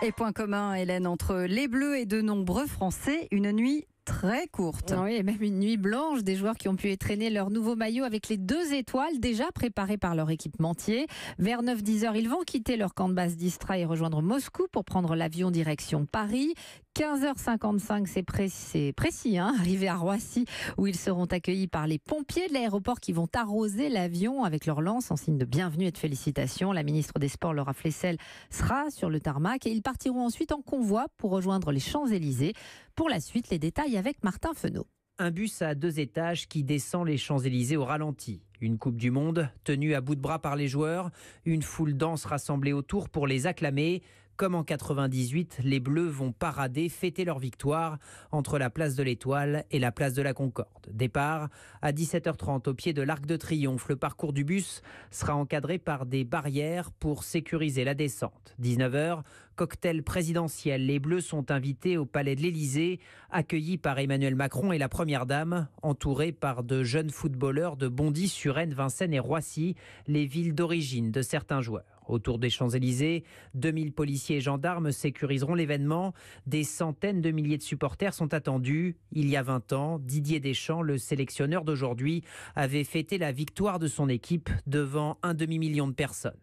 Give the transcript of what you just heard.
Et point commun, Hélène, entre les Bleus et de nombreux Français, une nuit très courte. Oui, et même une nuit blanche des joueurs qui ont pu étraîner leur nouveau maillot avec les 2 étoiles déjà préparées par leur équipementier. Vers 9-10 heures, ils vont quitter leur camp de base d'Istra et rejoindre Moscou pour prendre l'avion direction Paris. 15h55, c'est précis, arrivé à Roissy où ils seront accueillis par les pompiers de l'aéroport qui vont arroser l'avion avec leur lance en signe de bienvenue et de félicitations. La ministre des Sports, Laura Flessel, sera sur le tarmac et ils partiront ensuite en convoi pour rejoindre les Champs-Élysées. Pour la suite, les détails avec Martin Fenot. Un bus à 2 étages qui descend les Champs-Élysées au ralenti. Une Coupe du Monde tenue à bout de bras par les joueurs. Une foule dense rassemblée autour pour les acclamer. Comme en 98, les Bleus vont parader, fêter leur victoire entre la place de l'Étoile et la place de la Concorde. Départ à 17h30 au pied de l'Arc de Triomphe. Le parcours du bus sera encadré par des barrières pour sécuriser la descente. 19h, cocktail présidentiel. Les Bleus sont invités au Palais de l'Élysée, accueillis par Emmanuel Macron et la Première Dame, entourés par de jeunes footballeurs de Bondy, Suresnes, Vincennes et Roissy, les villes d'origine de certains joueurs. Autour des Champs-Élysées, 2000 policiers et gendarmes sécuriseront l'événement. Des centaines de milliers de supporters sont attendus. Il y a 20 ans, Didier Deschamps, le sélectionneur d'aujourd'hui, avait fêté la victoire de son équipe devant un demi-million de personnes.